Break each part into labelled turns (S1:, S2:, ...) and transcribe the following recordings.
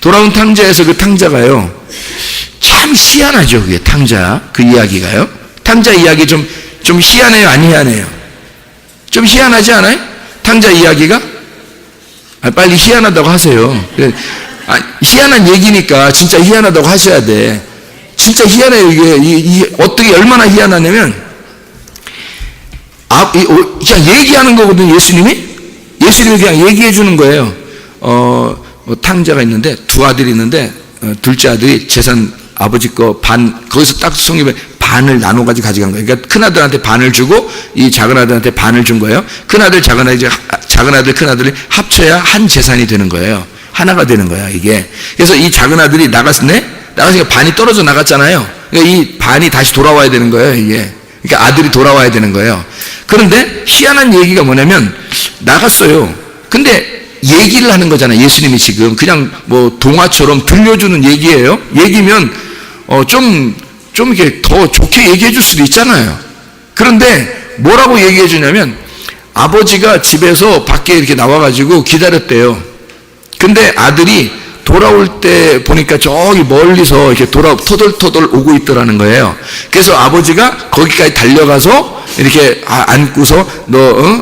S1: 돌아온 탕자에서 그 탕자가요, 참 희한하죠. 그게 탕자, 그 이야기가요. 탕자 이야기 좀 희한해요? 안 희한해요? 좀 희한하지 않아요? 탕자 이야기가? 빨리 희한하다고 하세요. 희한한 얘기니까 진짜 희한하다고 하셔야 돼. 진짜 희한해요. 이게 어떻게 얼마나 희한하냐면, 그냥 얘기하는 거거든요. 예수님이 그냥 얘기해 주는 거예요. 탕자가 있는데 두 아들이 있는데, 둘째 아들이 재산 아버지 거 거기서 딱 성경에 반을 나눠가지고 가져간 거예요. 그러니까 큰 아들한테 반을 주고 이 작은 아들한테 반을 준 거예요. 큰 아들, 작은 아들, 큰 아들이 합쳐야 한 재산이 되는 거예요. 하나가 되는 거야, 이게. 그래서 이 작은 아들이 나갔으니까 반이 떨어져 나갔잖아요. 그러니까 이 반이 다시 돌아와야 되는 거예요, 이게. 그러니까 아들이 돌아와야 되는 거예요. 그런데 희한한 얘기가 뭐냐면, 나갔어요. 근데 얘기를 하는 거잖아요. 예수님이 지금 그냥 뭐 동화처럼 들려주는 얘기예요. 얘기면 좀 이렇게 더 좋게 얘기해 줄 수도 있잖아요. 그런데 뭐라고 얘기해 주냐면, 아버지가 집에서 밖에 이렇게 나와가지고 기다렸대요. 근데 아들이 돌아올 때 보니까 저기 멀리서 이렇게 토돌토돌 오고 있더라는 거예요. 그래서 아버지가 거기까지 달려가서 이렇게 안고서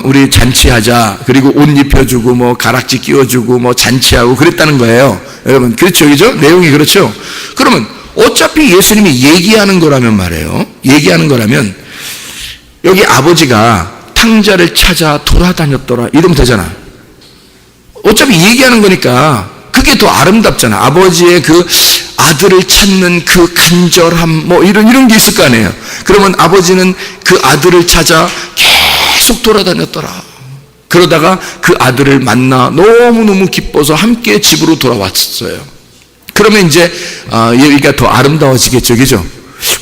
S1: 우리 잔치하자. 그리고 옷 입혀주고 뭐 가락지 끼워주고 뭐 잔치하고 그랬다는 거예요. 여러분, 그렇죠, 그죠? 내용이 그렇죠. 그러면 어차피 예수님이 얘기하는 거라면 말이에요. 얘기하는 거라면 여기 아버지가 탕자를 찾아 돌아다녔더라 이러면 되잖아. 어차피 얘기하는 거니까 그게 더 아름답잖아. 아버지의 그 아들을 찾는 그 간절함 뭐 이런 게 있을 거 아니에요. 그러면 아버지는 그 아들을 찾아 계속 돌아다녔더라. 그러다가 그 아들을 만나 너무너무 기뻐서 함께 집으로 돌아왔어요. 그러면 이제 얘기가 더 아름다워지겠죠, 그죠?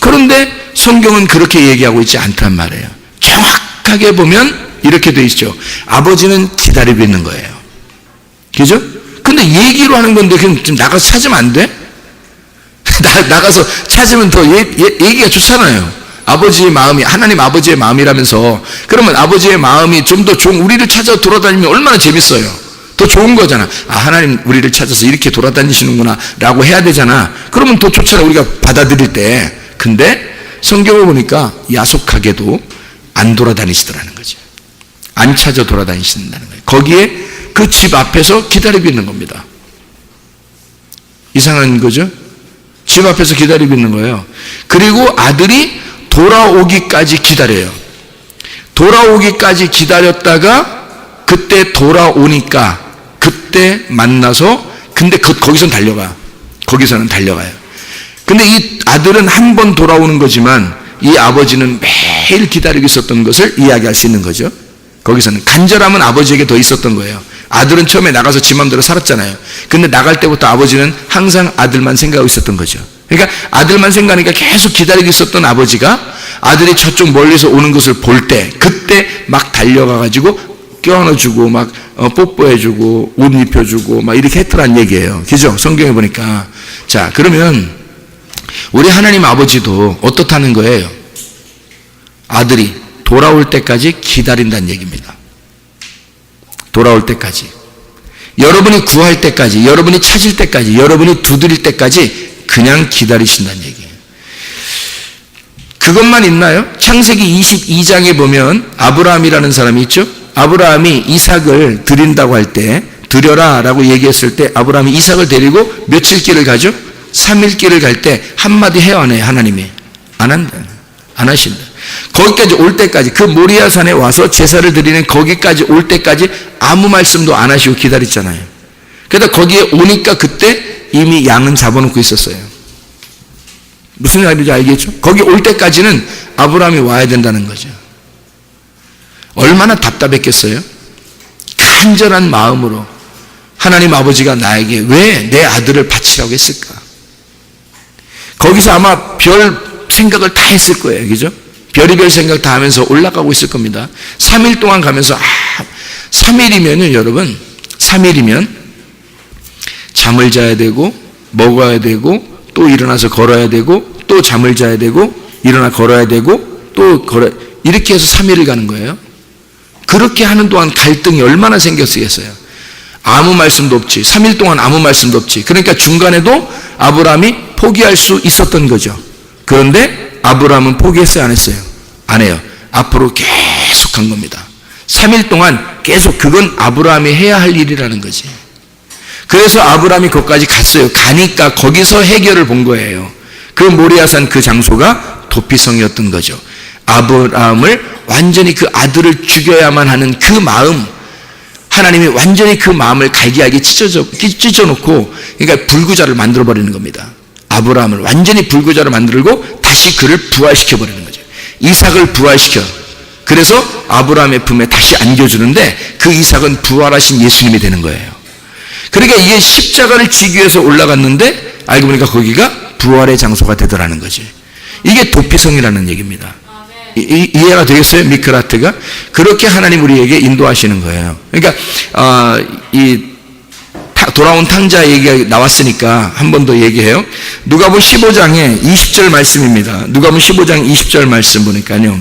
S1: 그런데 성경은 그렇게 얘기하고 있지 않단 말이에요. 정확하게 보면 이렇게 돼 있죠. 아버지는 기다리고 있는 거예요. 그죠? 근데 얘기로 하는 건데 그냥 좀 나가서 찾으면 안 돼? 나가서 찾으면 더 얘기가 좋잖아요. 아버지의 마음이 하나님 아버지의 마음이라면서. 그러면 아버지의 마음이 좀 더 우리를 찾아 돌아다니면 얼마나 재밌어요. 더 좋은 거잖아. 하나님 우리를 찾아서 이렇게 돌아다니시는구나 라고 해야 되잖아. 그러면 더 좋잖아, 우리가 받아들일 때. 근데 성경을 보니까 야속하게도 안 돌아다니시더라는 거죠. 안 찾아 돌아다니신다는 거예요. 거기에 그 집 앞에서 기다리고 있는 겁니다. 이상한 거죠? 집 앞에서 기다리고 있는 거예요. 그리고 아들이 돌아오기까지 기다려요. 돌아오기까지 기다렸다가 그때 돌아오니까 그때 만나서, 근데 거기서는 달려가요. 근데 이 아들은 한 번 돌아오는 거지만 이 아버지는 매일 기다리고 있었던 것을 이야기할 수 있는 거죠. 거기서는 간절함은 아버지에게 더 있었던 거예요. 아들은 처음에 나가서 지 맘대로 살았잖아요. 근데 나갈 때부터 아버지는 항상 아들만 생각하고 있었던 거죠. 그러니까 아들만 생각하니까 계속 기다리고 있었던 아버지가 아들이 저쪽 멀리서 오는 것을 볼 때, 그때 막 달려가가지고 껴안아주고 막 뽀뽀해주고 옷 입혀주고 막 이렇게 했더란 얘기예요. 그죠? 성경에 보니까. 자, 그러면 우리 하나님 아버지도 어떻다는 거예요? 아들이 돌아올 때까지 기다린다는 얘기입니다. 돌아올 때까지, 여러분이 구할 때까지, 여러분이 찾을 때까지, 여러분이 두드릴 때까지 그냥 기다리신다는 얘기예요. 그것만 있나요? 창세기 22장에 보면 아브라함이라는 사람이 있죠. 아브라함이 이삭을 드린다고 할 때, 드려라 라고 얘기했을 때 아브라함이 이삭을 데리고 며칠 길을 가죠? 3일 길을 갈 때 한마디 해요, 안 해요? 하나님이 안 한다, 안 하신다. 거기까지 올 때까지, 그 모리아산에 와서 제사를 드리는 거기까지 올 때까지 아무 말씀도 안 하시고 기다렸잖아요. 그러다 거기에 오니까 그때 이미 양은 잡아놓고 있었어요. 무슨 말인지 알겠죠? 거기 올 때까지는 아브라함이 와야 된다는 거죠. 얼마나 답답했겠어요? 간절한 마음으로 하나님 아버지가 나에게 왜 내 아들을 바치라고 했을까? 거기서 아마 별 생각을 다 했을 거예요. 그죠? 별의별 생각 다 하면서 올라가고 있을 겁니다. 3일 동안 가면서 3일이면요 여러분, 3일이면 잠을 자야 되고 먹어야 되고 또 일어나서 걸어야 되고 또 잠을 자야 되고 일어나 걸어야 되고 또 이렇게 해서 3일을 가는 거예요. 그렇게 하는 동안 갈등이 얼마나 생겼겠어요. 아무 말씀도 없지. 3일 동안 아무 말씀도 없지. 그러니까 중간에도 아브라함이 포기할 수 있었던 거죠. 그런데 아브라함은 포기했어요, 안 했어요? 안 해요. 앞으로 계속 간 겁니다. 3일 동안 계속, 그건 아브라함이 해야 할 일이라는 거지. 그래서 아브라함이 거기까지 갔어요. 가니까 거기서 해결을 본 거예요. 그 모리아산 그 장소가 도피성이었던 거죠. 아브라함을 완전히 그 아들을 죽여야만 하는 그 마음, 하나님이 완전히 그 마음을 갈기갈기 찢어놓고, 그러니까 불구자를 만들어버리는 겁니다. 아브라함을 완전히 불구자로 만들고 다시 그를 부활시켜버리는 거죠. 이삭을 부활시켜. 그래서 아브라함의 품에 다시 안겨주는데 그 이삭은 부활하신 예수님이 되는 거예요. 그러니까 이게 십자가를 지기 위해서 올라갔는데 알고 보니까 거기가 부활의 장소가 되더라는 거지. 이게 도피성이라는 얘기입니다. 이해가 되겠어요? 미크라트가? 그렇게 하나님 우리에게 인도하시는 거예요. 그러니까 돌아온 탕자 얘기가 나왔으니까 한 번 더 얘기해요. 누가복음 15장에 20절 말씀입니다. 누가복음 15장 20절 말씀 보니까요.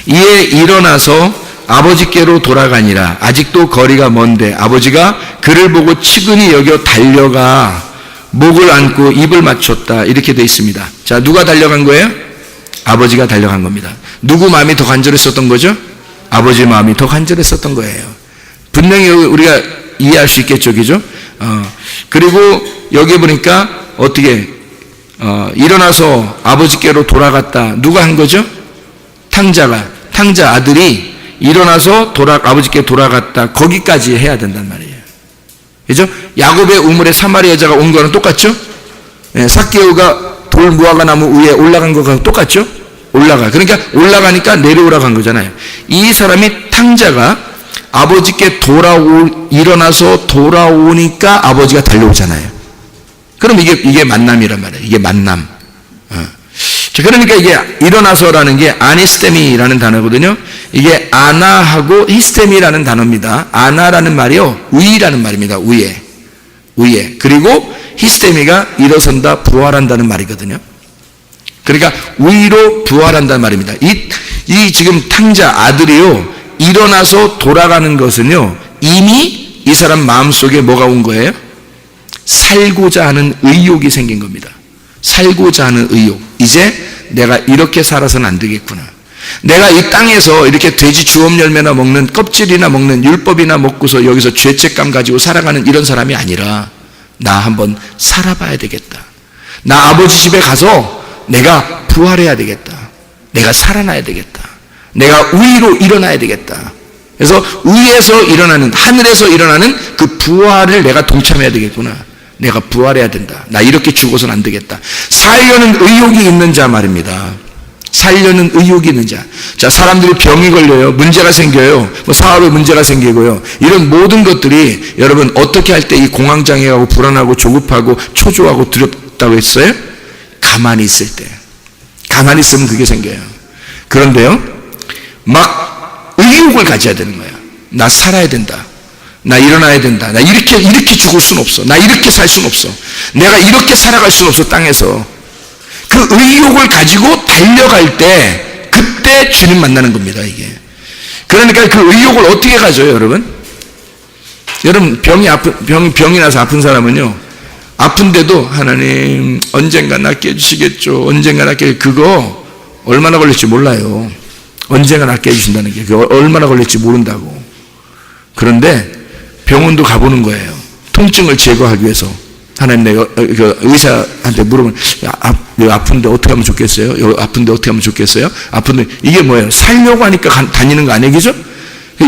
S1: 이에 일어나서 아버지께로 돌아가니라. 아직도 거리가 먼데 아버지가 그를 보고 측은히 여겨 달려가 목을 안고 입을 맞췄다. 이렇게 되어 있습니다. 자, 누가 달려간 거예요? 아버지가 달려간 겁니다. 누구 마음이 더 간절했었던 거죠? 아버지 마음이 더 간절했었던 거예요. 분명히 우리가 이해할 수 있겠죠, 그죠? 그리고 여기 보니까 어떻게 일어나서 아버지께로 돌아갔다. 누가 한 거죠? 탕자 아들이 일어나서 아버지께 돌아갔다. 거기까지 해야 된단 말이에요. 그죠? 야곱의 우물에 사마리 여자가 온 거는 똑같죠? 삭개오가 돌 무화과 나무 위에 올라간 거랑 똑같죠? 그러니까 올라가니까 내려오라고 한 거잖아요. 이 사람이 탕자가 아버지께 일어나서 돌아오니까 아버지가 달려오잖아요. 그럼 이게 만남이란 말이에요. 이게 만남. 그러니까 이게 일어나서라는 게 아니스테미라는 단어거든요. 이게 아나하고 히스테미라는 단어입니다. 아나라는 말이요, 위라는 말입니다. 위에. 그리고 히스테미가 일어선다, 부활한다는 말이거든요. 그러니까 위로 부활한다는 말입니다. 이 지금 탕자 아들이요, 일어나서 돌아가는 것은요, 이미 이 사람 마음속에 뭐가 온 거예요? 살고자 하는 의욕이 생긴 겁니다. 살고자 하는 의욕. 이제 내가 이렇게 살아서는 안 되겠구나. 내가 이 땅에서 이렇게 돼지 주업 열매나 먹는, 껍질이나 먹는, 율법이나 먹고서 여기서 죄책감 가지고 살아가는 이런 사람이 아니라 나 한번 살아봐야 되겠다. 나 아버지 집에 가서 내가 부활해야 되겠다. 내가 살아나야 되겠다. 내가 위로 일어나야 되겠다. 그래서 위에서 일어나는, 하늘에서 일어나는 그 부활을 내가 동참해야 되겠구나. 내가 부활해야 된다. 나 이렇게 죽어서는 안 되겠다. 살려는 의욕이 있는 자 말입니다. 살려는 의욕이 있는 자. 자, 사람들이 병이 걸려요. 문제가 생겨요. 사업에 문제가 생기고요. 이런 모든 것들이 여러분 어떻게 할 때 이 공황장애하고 불안하고 조급하고 초조하고 두렵다고 했어요? 가만히 있을 때. 가만히 있으면 그게 생겨요. 그런데요, 막 의욕을 가져야 되는 거야. 나 살아야 된다. 나 일어나야 된다. 나 이렇게 죽을 수는 없어. 나 이렇게 살 수는 없어. 내가 이렇게 살아갈 수는 없어, 땅에서. 그 의욕을 가지고 달려갈 때, 그때 주님 만나는 겁니다, 이게. 그러니까 그 의욕을 어떻게 가져요, 여러분? 여러분, 병이 나서 아픈 사람은요, 아픈데도 하나님, 언젠가 낫게 해주시겠죠. 언젠가 낫게, 그거 얼마나 걸릴지 몰라요. 언젠가 낫게 해주신다는 게, 그거 얼마나 걸릴지 모른다고. 그런데 병원도 가보는 거예요. 통증을 제거하기 위해서. 하나님, 내가 의사한테 물으면, 여기 아픈데 어떻게 하면 좋겠어요? 여기 아픈데 어떻게 하면 좋겠어요? 아픈데, 이게 뭐예요? 살려고 하니까 다니는 거 아니에요? 그죠?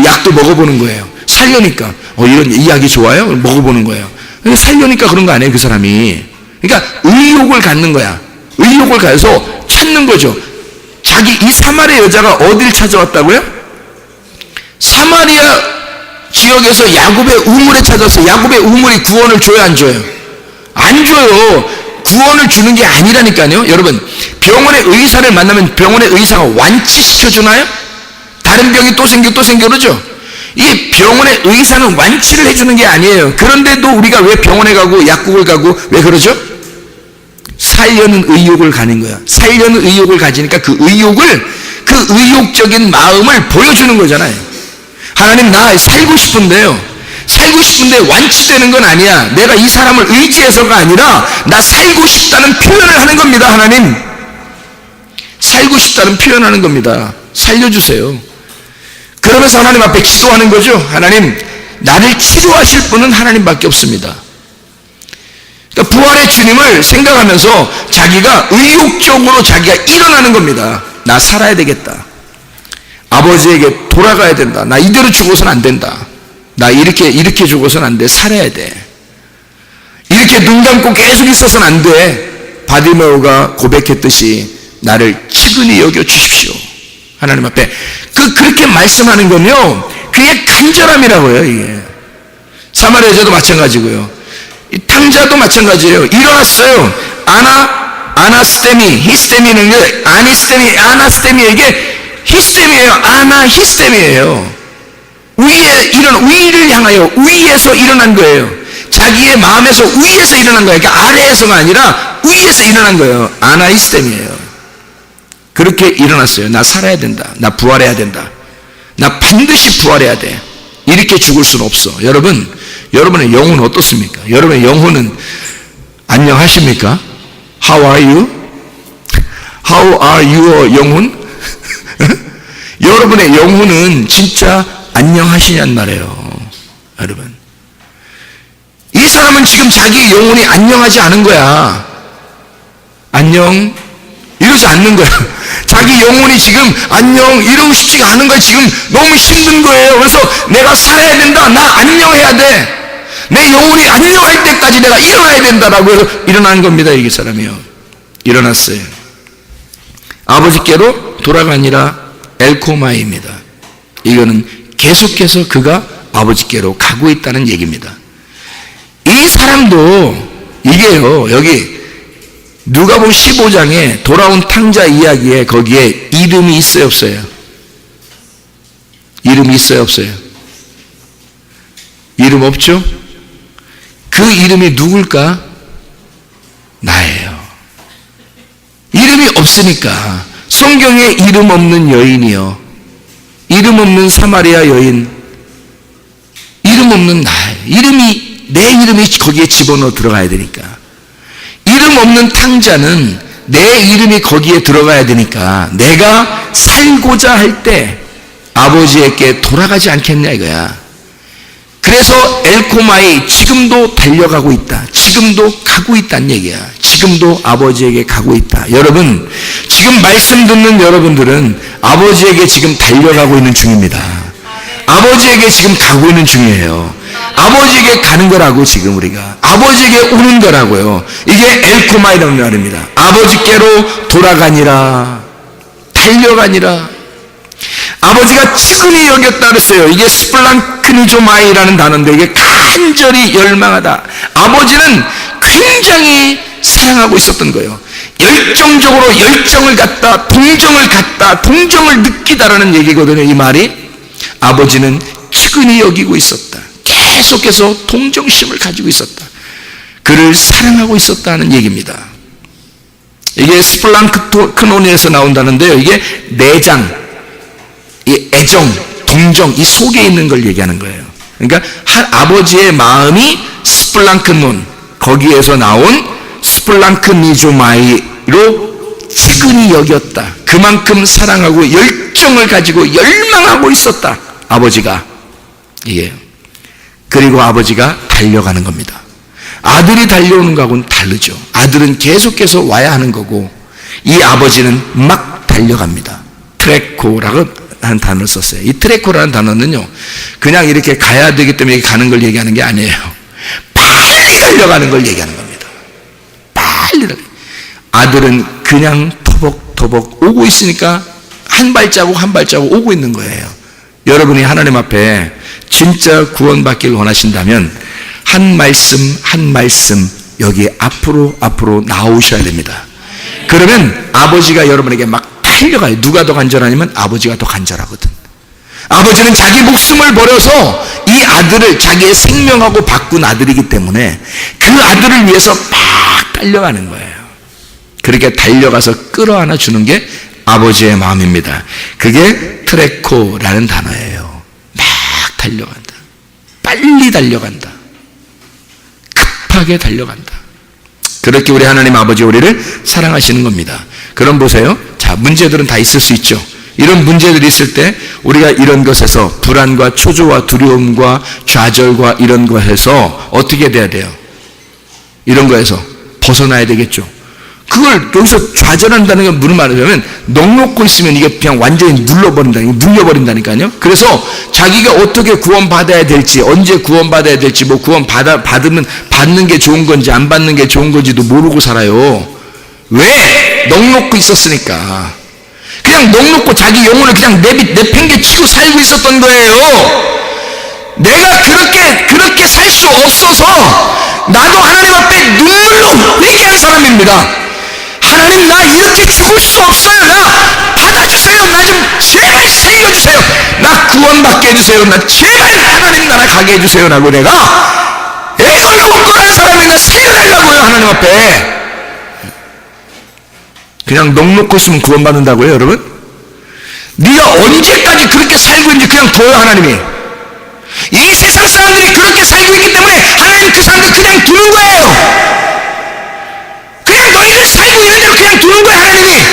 S1: 약도 먹어보는 거예요. 살려니까. 이 약이 좋아요? 먹어보는 거예요. 살려니까 그런 거 아니에요, 그 사람이. 그러니까 의욕을 갖는 거야. 의욕을 가서 찾는 거죠. 이 사마리아 여자가 어딜 찾아왔다고요? 사마리아 지역에서 야곱의 우물에 찾아서 야곱의 우물이 구원을 줘요, 안 줘요? 안 줘요. 구원을 주는 게 아니라니까요. 여러분, 병원의 의사를 만나면 병원의 의사가 완치시켜주나요? 다른 병이 또 생겨 그러죠? 이 병원의 의사는 완치를 해주는 게 아니에요. 그런데도 우리가 왜 병원에 가고 약국을 가고 왜 그러죠? 살려는 의욕을 가는 거야. 살려는 의욕을 가지니까 그 의욕적인 마음을 보여주는 거잖아요. 하나님, 나 살고 싶은데요. 살고 싶은데 완치되는 건 아니야. 내가 이 사람을 의지해서가 아니라 나 살고 싶다는 표현을 하는 겁니다. 하나님, 살고 싶다는 표현하는 겁니다. 살려주세요. 그러면서 하나님 앞에 기도하는 거죠. 하나님, 나를 치료하실 분은 하나님밖에 없습니다. 그러니까 부활의 주님을 생각하면서 자기가 의욕적으로 자기가 일어나는 겁니다. 나 살아야 되겠다. 아버지에게 돌아가야 된다. 나 이대로 죽어서는 안 된다. 나 이렇게 죽어서는 안 돼. 살아야 돼. 이렇게 눈 감고 계속 있어서는 안 돼. 바디메오가 고백했듯이 나를 측은히 여겨 주십시오. 하나님 앞에 그렇게 말씀하는 건요, 그게 간절함이라고요. 이게 사마리아 여자도 마찬가지고요, 이 탕자도 마찬가지예요. 일어났어요. 아나스테미, 히스테미는 아니스테미, 아나스테미, 이게 히스테미예요. 히스테미예요. 위를 향하여 위에서 일어난 거예요. 자기의 마음에서 위에서 일어난 거예요. 그러니까 아래에서가 아니라 위에서 일어난 거예요. 히스테미예요. 그렇게 일어났어요. 나 살아야 된다. 나 부활해야 된다. 나 반드시 부활해야 돼. 이렇게 죽을 수는 없어. 여러분의 영혼은 어떻습니까? 여러분의 영혼은 안녕하십니까? How are you? How are your 영혼? 여러분의 영혼은 진짜 안녕하시냔 말이에요. 여러분, 이 사람은 지금 자기 영혼이 안녕하지 않은 거야. 안녕 이러지 않는 거야. 자기 영혼이 지금 안녕 이러고 싶지가 않은 거야. 지금 너무 힘든 거예요. 그래서 내가 살아야 된다. 나 안녕해야 돼. 내 영혼이 안녕할 때까지 내가 일어나야 된다라고 해서 일어나는 겁니다. 이 사람이요. 일어났어요. 아버지께로 돌아가니라 엘코마이입니다. 이거는 계속해서 그가 아버지께로 가고 있다는 얘기입니다. 이 사람도 이게요, 여기 누가복음 15장에 돌아온 탕자 이야기에 거기에 이름이 있어요, 없어요? 이름이 있어요, 없어요? 이름 없죠? 그 이름이 누굴까? 나예요. 이름이 없으니까 성경에 이름 없는 여인이요, 이름 없는 사마리아 여인, 이름 없는 내 이름이 거기에 집어넣어 들어가야 되니까, 이름 없는 탕자는 내 이름이 거기에 들어가야 되니까 내가 살고자 할 때 아버지에게 돌아가지 않겠냐 이거야. 그래서 엘코마이 지금도 달려가고 있다. 지금도 가고 있다는 얘기야. 지금도 아버지에게 가고 있다. 여러분, 지금 말씀 듣는 여러분들은 아버지에게 지금 달려가고 있는 중입니다. 아버지에게 지금 가고 있는 중이에요. 아버지에게 가는 거라고. 지금 우리가 아버지에게 오는 거라고요. 이게 엘코마이라는 말입니다. 아버지께로 돌아가니라, 달려가니라. 아버지가 측은히 여겼다 그랬어요. 이게 스플랑크니조마이라는 단어인데 이게 간절히 열망하다. 아버지는 굉장히 사랑하고 있었던 거예요. 열정적으로 열정을 갖다, 동정을 느끼다라는 얘기거든요. 이 말이 아버지는 측은히 여기고 있었다. 계속해서 동정심을 가지고 있었다. 그를 사랑하고 있었다는 얘기입니다. 이게 스플랑크노니에서 나온다는데요, 이게 내장, 이 애정, 동정, 이 속에 있는 걸 얘기하는 거예요. 그러니까 아버지의 마음이 스플랑크논, 거기에서 나온 스플랑크니조마이로 측은히 여겼다. 그만큼 사랑하고 열정을 가지고 열망하고 있었다. 아버지가. 이게. 그리고 아버지가 달려가는 겁니다. 아들이 달려오는 거하고는 다르죠. 아들은 계속해서 와야 하는 거고, 이 아버지는 막 달려갑니다. 트레코라고 한 단어를 썼어요. 이 트레코라는 단어는요, 그냥 이렇게 가야 되기 때문에 가는 걸 얘기하는 게 아니에요. 빨리 달려가는 걸 얘기하는 겁니다. 빨리. 아들은 그냥 터벅터벅 오고 있으니까 한 발자국 한 발자국 오고 있는 거예요. 여러분이 하나님 앞에 진짜 구원받기를 원하신다면 한 말씀 한 말씀 여기 앞으로 나오셔야 됩니다. 그러면 아버지가 여러분에게 막 달려가요. 누가 더 간절하냐면 아버지가 더 간절하거든. 아버지는 자기 목숨을 버려서 이 아들을 자기의 생명하고 바꾼 아들이기 때문에 그 아들을 위해서 막 달려가는 거예요. 그렇게 달려가서 끌어안아 주는 게 아버지의 마음입니다. 그게 트레코라는 단어예요. 막 달려간다. 빨리 달려간다. 급하게 달려간다. 그렇게 우리 하나님 아버지 우리를 사랑하시는 겁니다. 그럼 보세요. 자, 문제들은 다 있을 수 있죠. 이런 문제들이 있을 때 우리가 이런 것에서 불안과 초조와 두려움과 좌절과 이런 것에서 어떻게 돼야 돼요? 이런 거에서 벗어나야 되겠죠. 그걸 여기서 좌절한다는 건 무슨 말이냐면 넉넉고 있으면 이게 그냥 완전히 눌려버린다니까요. 그래서 자기가 어떻게 구원받아야 될지, 언제 구원받아야 될지, 뭐 받으면 받는 게 좋은 건지 안 받는 게 좋은 건지도 모르고 살아요. 왜? 넉넉고 있었으니까. 그냥 넉넉고 자기 영혼을 그냥 내팽개치고 살고 있었던 거예요. 내가 그렇게 살 수 없어서 나도 하나님 앞에 눈물로 회개한 사람입니다. 하나님, 나 이렇게 죽을 수 없어요. 나 받아주세요. 나 좀 제발 살려주세요. 나 구원받게 해주세요. 나 제발 하나님 나라 가게 해주세요. 라고 내가 애걸고 떠난 사람이 나 살려달라고요. 하나님 앞에. 그냥 넉넉고 있으면 구원받는다고요, 여러분? 네가 언제까지 그렇게 살고 있는지 그냥 둬요, 하나님이. 이 세상 사람들이 그렇게 살고 있기 때문에 하나님 그 사람들 그냥 두는 거예요. 그냥 너희들 살고 있는 대로 그냥 두는 거예요, 하나님이.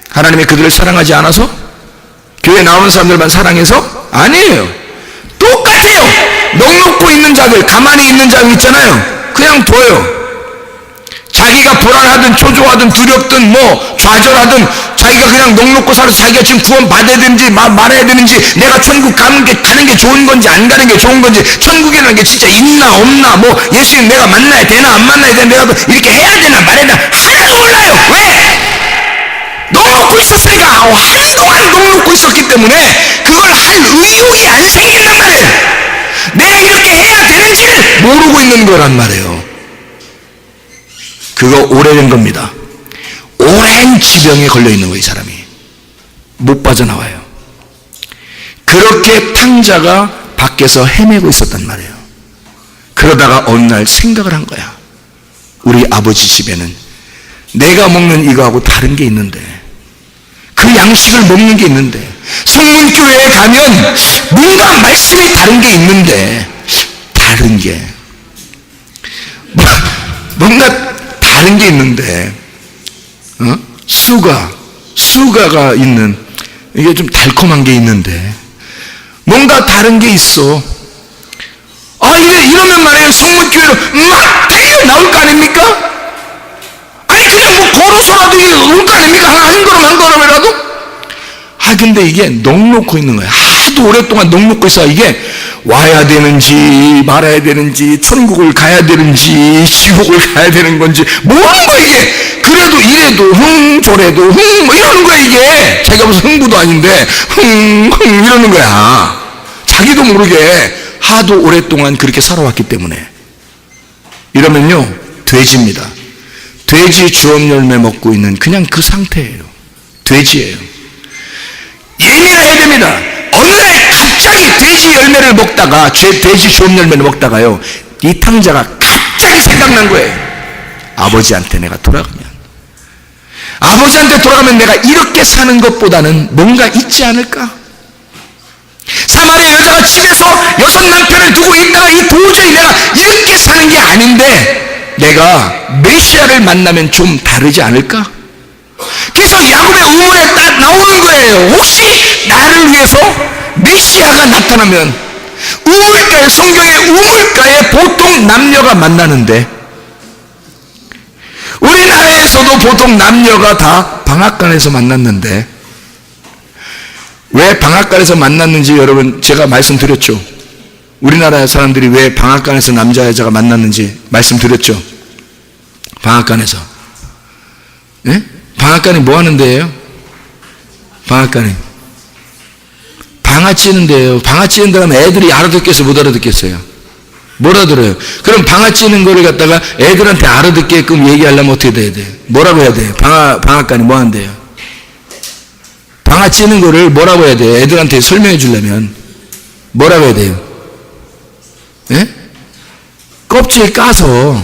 S1: 하나님이 그들을 사랑하지 않아서? 교회 나오는 사람들만 사랑해서? 아니에요. 똑같아요. 넉넉고 있는 자들, 가만히 있는 자들 있잖아요. 그냥 둬요. 자기가 불안하든 초조하든 두렵든 뭐 좌절하든 자기가 그냥 넉넉고 살아서 자기가 지금 구원 받아야 되는지 말아야 되는지, 내가 천국 가는 게 좋은 건지 안 가는 게 좋은 건지, 천국이라는 게 진짜 있나 없나, 뭐 예수님 내가 만나야 되나 안 만나야 되나, 내가 이렇게 해야 되나 말아야 되나 하나도 몰라요. 왜? 넉넉고 있었으니까. 한동안 넉넉고 있었기 때문에 그걸 할 의욕이 안 생긴단 말이에요. 내가 이렇게 해야 되는지를 모르고 있는 거란 말이에요. 그거 오래된 겁니다. 오랜 지병에 걸려있는 거예요, 이 사람이. 못 빠져나와요. 그렇게 탕자가 밖에서 헤매고 있었단 말이에요. 그러다가 어느 날 생각을 한 거야. 우리 아버지 집에는 내가 먹는 이거하고 다른 게 있는데, 그 양식을 먹는 게 있는데, 성문교회에 가면 뭔가 말씀이 다른 게 있는데, 다른 게 뭔가 다른 게 있는데, 수가가 있는, 이게 좀 달콤한 게 있는데, 뭔가 다른 게 있어. 이러면 말이에요, 성문교회로 막 달려 나올 거 아닙니까? 아니, 그냥 뭐 걸어서라도 올 거 아닙니까? 한 걸음이라도? 근데 이게 넉넉고 있는 거예요. 하도 오랫동안 넉넉고 있어. 이게 와야 되는지 말아야 되는지, 천국을 가야 되는지 지옥을 가야 되는 건지, 뭔가 이게 그래도 이래도 저래도 뭐 이러는 거야. 이게 자기가 무슨 흥부도 아닌데 이러는 거야. 자기도 모르게 하도 오랫동안 그렇게 살아왔기 때문에. 이러면요, 돼지입니다. 돼지 주업 열매 먹고 있는 그냥 그 상태예요. 돼지예요. 예민해야 됩니다. 어느 날 갑자기 돼지 열매를 먹다가, 돼지 주업 열매를 먹다가요, 이 탕자가 갑자기 생각난 거예요. 아버지한테 내가 돌아가면 내가 이렇게 사는 것보다는 뭔가 있지 않을까? 사마리아 여자가 집에서 6 남편을 두고 있다가 이 도저히 내가 이렇게 사는 게 아닌데 내가 메시아를 만나면 좀 다르지 않을까? 그래서 야곱의 우물에 딱 나오는 거예요. 혹시 나를 위해서 메시아가 나타나면, 우물가에, 성경의 우물가에 보통 남녀가 만나는데, 우리나라에서도 보통 남녀가 다 방앗간에서 만났는데, 왜 방앗간에서 만났는지 여러분 제가 말씀드렸죠. 우리나라 사람들이 왜 방앗간에서 남자 여자가 만났는지 말씀드렸죠. 방앗간에서. 예? 방앗간이 뭐 하는 데예요? 방앗간이 방아 찌는 데예요. 방아 찌는 데 가면 애들이 알아듣겠어요, 못 알아듣겠어요? 못 알아들어요. 그럼 방아 찌는 거를 갖다가 애들한테 알아듣게끔 얘기하려면 어떻게 돼야 돼요? 뭐라고 해야 돼요? 방앗간이 뭐 하는데요? 방아 찌는 거를 뭐라고 해야 돼요? 애들한테 설명해 주려면 뭐라고 해야 돼요? 예? 껍질 까서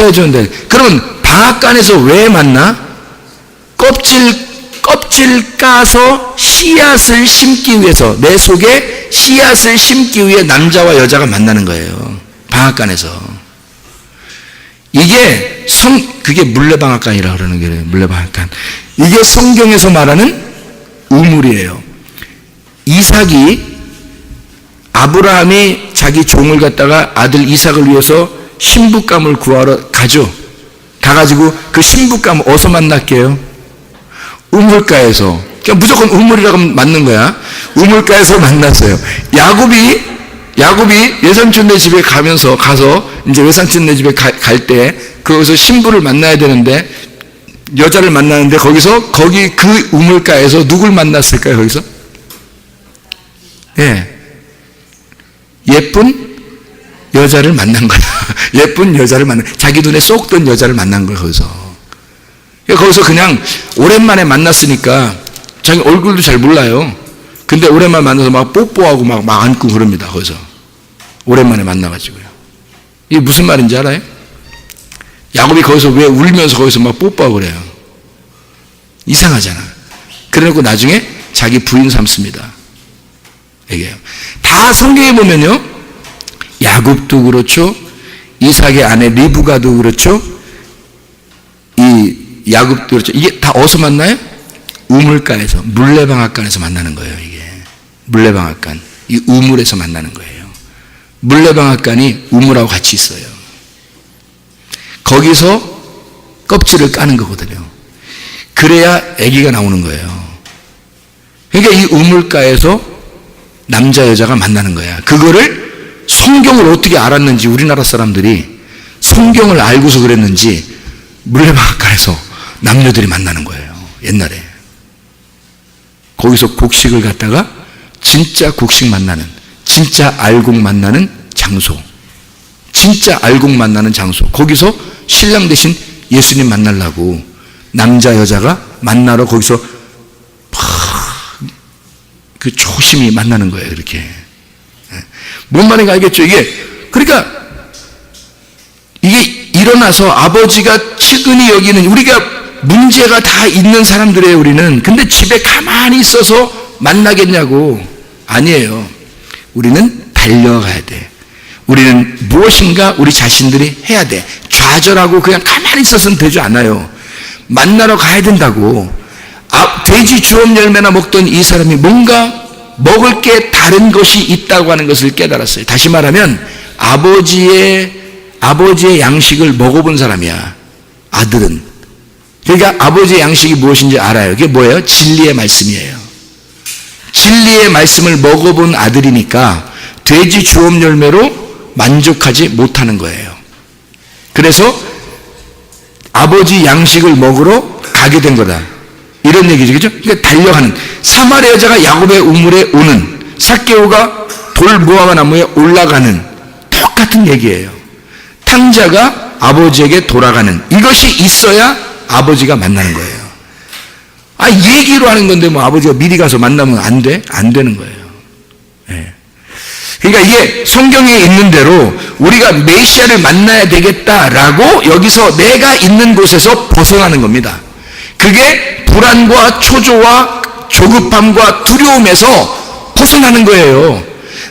S1: 해주는데, 그러면 방앗간에서 왜 만나? 껍질 껍질 까서 씨앗을 심기 위해서, 내 속에 씨앗을 심기 위해 남자와 여자가 만나는 거예요. 방앗간에서. 이게 그게 물레방앗간이라고 그러는 거예요. 물레방앗간. 이게 성경에서 말하는 우물이에요. 이삭이, 아브라함이 자기 종을 갖다가 아들 이삭을 위해서 신부감을 구하러 가죠. 가가지고 그 신부감을 어디서 만날게요? 우물가에서. 그냥 무조건 우물이라고 하면 맞는 거야. 우물가에서 만났어요. 야곱이 외삼촌네 집에 가서 이제 외삼촌네 집에 갈 때 거기서 신부를 만나야 되는데, 여자를 만나는데 거기 그 우물가에서 누굴 만났을까요? 거기서? 예. 예쁜 여자를 만난 거야. 예쁜 여자를 자기 눈에 쏙 든 여자를 만난 거야, 거기서. 거기서 그냥 오랜만에 만났으니까 자기 얼굴도 잘 몰라요. 근데 오랜만에 만나서 막 뽀뽀하고 막 안고 그럽니다, 거기서. 오랜만에 만나가지고요. 이게 무슨 말인지 알아요? 야곱이 거기서 왜 울면서 거기서 막 뽀뽀하고 그래요? 이상하잖아. 그래놓고 나중에 자기 부인 삼습니다. 얘기해요. 다 성경에 보면요, 야곱도 그렇죠, 이삭의 아내 리브가도 그렇죠, 이 야곱도 그렇죠. 이게 다 어디서 만나요? 우물가에서, 물레방앗간에서 만나는 거예요. 이게 물레방앗간, 이 우물에서 만나는 거예요. 물레방앗간이 우물하고 같이 있어요. 거기서 껍질을 까는 거거든요. 그래야 아기가 나오는 거예요. 그러니까 이 우물가에서 남자 여자가 만나는 거야. 그거를 성경을 어떻게 알았는지, 우리나라 사람들이 성경을 알고서 그랬는지 물레방앗간에서 남녀들이 만나는 거예요. 옛날에. 거기서 곡식을 갖다가 진짜 곡식 만나는, 진짜 알곡 만나는 장소, 진짜 알곡 만나는 장소, 거기서 신랑 대신 예수님 만나려고 남자 여자가 만나러 거기서 그 조심히 만나는 거예요. 이렇게. 뭔 말인가 알겠죠? 그러니까 이게 일어나서 아버지가 측은히 여기는, 우리가 문제가 다 있는 사람들이에요, 우리는. 근데 집에 가만히 있어서 만나겠냐고. 아니에요. 우리는 달려가야 돼. 우리는 무엇인가 우리 자신들이 해야 돼. 좌절하고 그냥 가만히 있어서는 되지 않아요. 만나러 가야 된다고. 돼지 주업 열매나 먹던 이 사람이 뭔가 먹을 게 다른 것이 있다고 하는 것을 깨달았어요. 다시 말하면 아버지의 양식을 먹어본 사람이야, 아들은. 그러니까 아버지의 양식이 무엇인지 알아요. 그게 뭐예요? 진리의 말씀이에요. 진리의 말씀을 먹어본 아들이니까 돼지 주업 열매로 만족하지 못하는 거예요. 그래서 아버지 양식을 먹으러 가게 된 거다, 이런 얘기죠. 그죠? 그러니까 달려가는. 사마리아 여자가 야곱의 우물에 오는, 삭개오가 돌 무화과 나무에 올라가는, 똑같은 얘기예요. 탕자가 아버지에게 돌아가는, 이것이 있어야 아버지가 만나는 거예요. 얘기로 하는 건데 뭐 아버지가 미리 가서 만나면 안 돼? 안 되는 거예요. 네. 그러니까 이게 성경에 있는 대로 우리가 메시아를 만나야 되겠다라고 여기서 내가 있는 곳에서 벗어나는 겁니다. 그게 불안과 초조와 조급함과 두려움에서 벗어나는 거예요.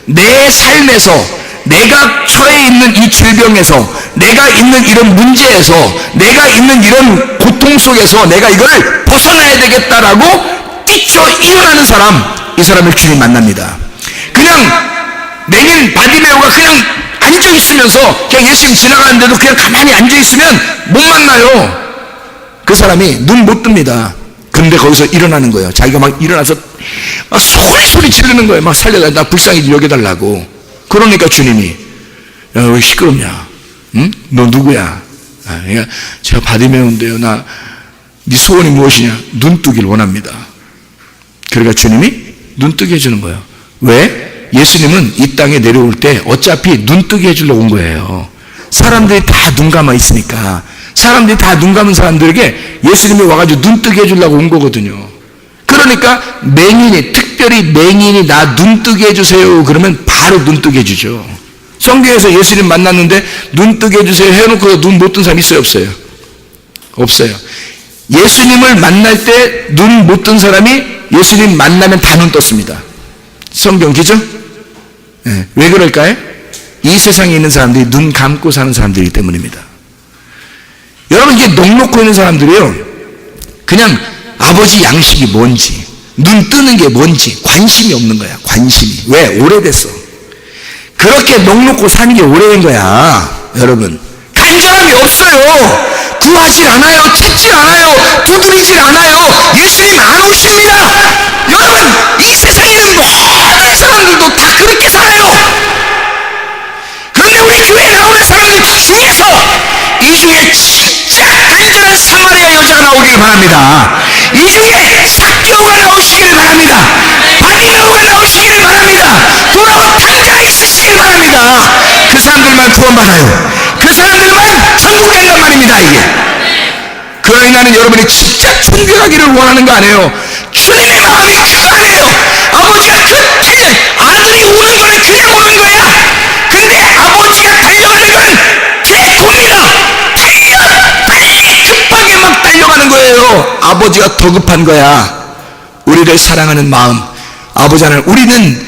S1: 내 삶에서, 내가 처해 있는 이 질병에서, 내가 있는 이런 문제에서, 내가 있는 이런 고통 속에서 내가 이거를 벗어나야 되겠다라고 뛰쳐 일어나는 사람, 이 사람을 주님 만납니다. 그냥 맹인 바디메오가 그냥 앉아있으면서, 그냥 예수님 지나가는데도 그냥 가만히 앉아있으면 못 만나요. 그 사람이 눈 못 뜹니다. 근데 거기서 일어나는 거예요. 자기가 막 일어나서 막 소리 지르는 거예요. 막 살려달라, 나 불쌍히 좀 여겨달라고. 그러니까 주님이, 야, 왜 시끄럽냐? 응? 너 누구야? 그러니까 제가 바디메오인데요. 네 소원이 무엇이냐? 눈 뜨기를 원합니다. 그러니까 주님이 눈 뜨게 해주는 거예요. 왜? 예수님은 이 땅에 내려올 때 어차피 눈 뜨게 해주려고 온 거예요. 사람들이 다 눈 감아 있으니까. 사람들이 다 눈 감은 사람들에게 예수님이 와가지고 눈 뜨게 해주려고 온 거거든요. 그러니까 특별히 맹인이 나 눈 뜨게 해주세요 그러면 바로 눈 뜨게 해주죠. 성경에서 예수님 만났는데 눈 뜨게 해주세요 해놓고 눈 못 뜬 사람 있어요, 없어요? 없어요. 예수님을 만날 때 눈 못 뜬 사람이 예수님 만나면 다 눈 떴습니다. 성경 기죠? 네. 왜 그럴까요? 이 세상에 있는 사람들이 눈 감고 사는 사람들이기 때문입니다. 여러분, 이게 넋놓고 있는 사람들이요, 그냥 아버지 양식이 뭔지, 눈 뜨는 게 뭔지 관심이 없는 거야. 관심이. 왜? 오래됐어. 그렇게 넋놓고 사는 게 오래된 거야. 여러분, 간절함이 없어요. 구하질 않아요. 찾질 않아요. 두드리질 않아요. 예수님 안 오십니다. 여러분, 이 세상에 있는 모든 사람들도 다 그렇게 살아요. 그런데 우리 교회에 나오는 사람들 중에서 이 중에 진짜 간절한 사마리아 여자가 나오길 바랍니다. 이 중에 삭개오가 나오시기를 바랍니다. 바리메오가 나오시기를 바랍니다. 돌아온 탕자가 있으시길 바랍니다. 그 사람들만 구원받아요. 그 사람들만 천국 간단 말입니다. 이게 그러니 나는 여러분이 진짜 천국 가기를 원하는 거 아니에요. 주님의 마음이 그거 아니에요. 아버지가 그때 아들이 우는 거는 그냥 우는 거야. 근데 아버지가 달려가는 건 대구입니다. 빨리 급하게 막 달려가는 거예요. 아버지가 더 급한 거야. 우리를 사랑하는 마음. 아버지 하나님, 우리는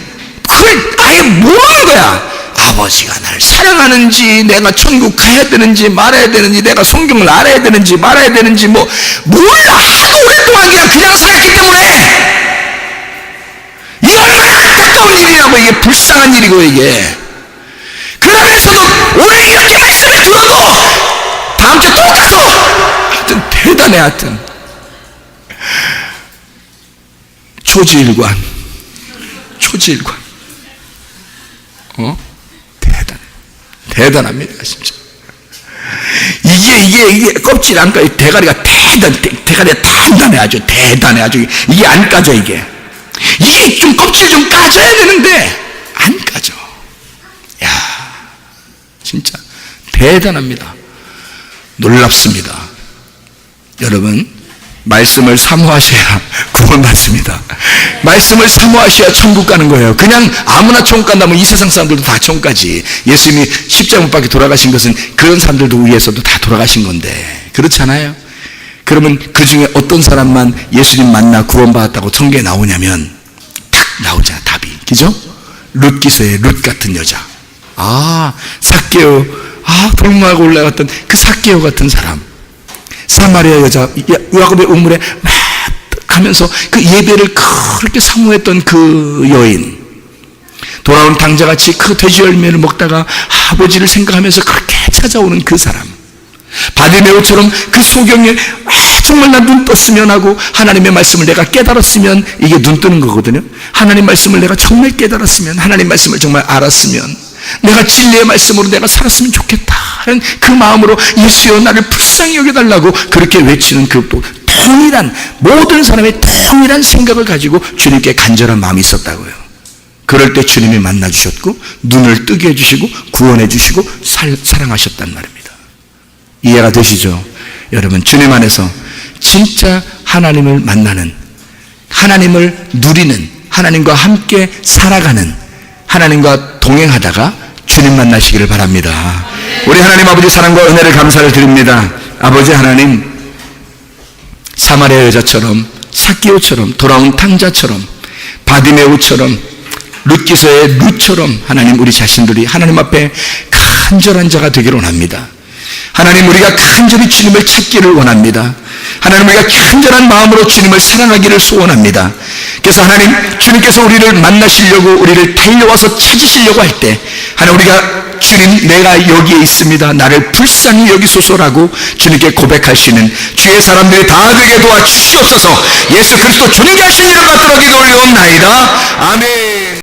S1: 그걸 아예 모르는 거야. 아버지가 나를 사랑하는지, 내가 천국 가야 되는지 말아야 되는지, 내가 성경을 알아야 되는지 말아야 되는지 몰라. 하도 오랫동안 그냥 살았기 때문에. 이게 얼마나 안타까운 일이라고. 이게 불쌍한 일이고. 이게 그러면서도 오늘 이렇게 말씀을 들어도 다음 주에 또 가서, 하여튼 대단해. 하여튼 초지일관 대단합니다. 진짜 이게 껍질 안 까요. 대가리가 단단해. 아주 대단해. 아주 이게 안 까져. 이게 좀 껍질 좀 까져야 되는데 안 까져. 야, 진짜 대단합니다. 놀랍습니다. 여러분, 말씀을 사모하셔야 구원받습니다. 말씀을 사모하셔야 천국 가는 거예요. 그냥 아무나 천국 간다면 이 세상 사람들도 다 천국 가지. 예수님이 십자가 못 박혀 돌아가신 것은 그런 사람들도 위해서도 다 돌아가신 건데, 그렇잖아요. 그러면 그 중에 어떤 사람만 예수님 만나 구원받았다고 성경에 나오냐면 딱 나오잖아. 답이. 그죠? 룻기서의 룻 같은 여자. 삭개오. 돌무하고 올라갔던 그 삭개오 같은 사람. 사마리아 여자, 야곱의 우물에 막 가면서 그 예배를 그렇게 사모했던 그 여인. 돌아온 당자같이 그 돼지 열매를 먹다가 아버지를 생각하면서 그렇게 찾아오는 그 사람. 바디메오처럼 그 소경에 정말 나 눈 떴으면 하고 하나님의 말씀을 내가 깨달았으면, 이게 눈 뜨는 거거든요. 하나님 말씀을 내가 정말 깨달았으면, 하나님 말씀을 정말 알았으면, 내가 진리의 말씀으로 내가 살았으면 좋겠다 하는 그 마음으로 예수여 나를 불쌍히 여겨달라고 그렇게 외치는 그 동일한, 모든 사람의 동일한 생각을 가지고 주님께 간절한 마음이 있었다고요. 그럴 때 주님이 만나주셨고 눈을 뜨게 해주시고 구원해 주시고 사랑하셨단 말입니다. 이해가 되시죠? 여러분, 주님 안에서 진짜 하나님을 만나는, 하나님을 누리는, 하나님과 함께 살아가는, 하나님과 동행하다가 주님 만나시기를 바랍니다. 우리 하나님 아버지 사랑과 은혜를 감사를 드립니다. 아버지 하나님, 사마리아 여자처럼, 삭개오처럼, 돌아온 탕자처럼, 바디메오처럼, 룻기서의 룻처럼 하나님, 우리 자신들이 하나님 앞에 간절한 자가 되기를 원합니다. 하나님, 우리가 간절히 주님을 찾기를 원합니다. 하나님, 우리가 간절한 마음으로 주님을 사랑하기를 소원합니다. 그래서 하나님, 주님께서 우리를 만나시려고, 우리를 달려와서 찾으시려고 할 때 하나님, 우리가 주님, 내가 여기에 있습니다, 나를 불쌍히 여기소서라고 주님께 고백할 수 있는 주의 사람들이 다 되게 도와주시옵소서. 예수 그리스도 존귀하신 이름 받들어 기도 올려옵나이다. 아멘.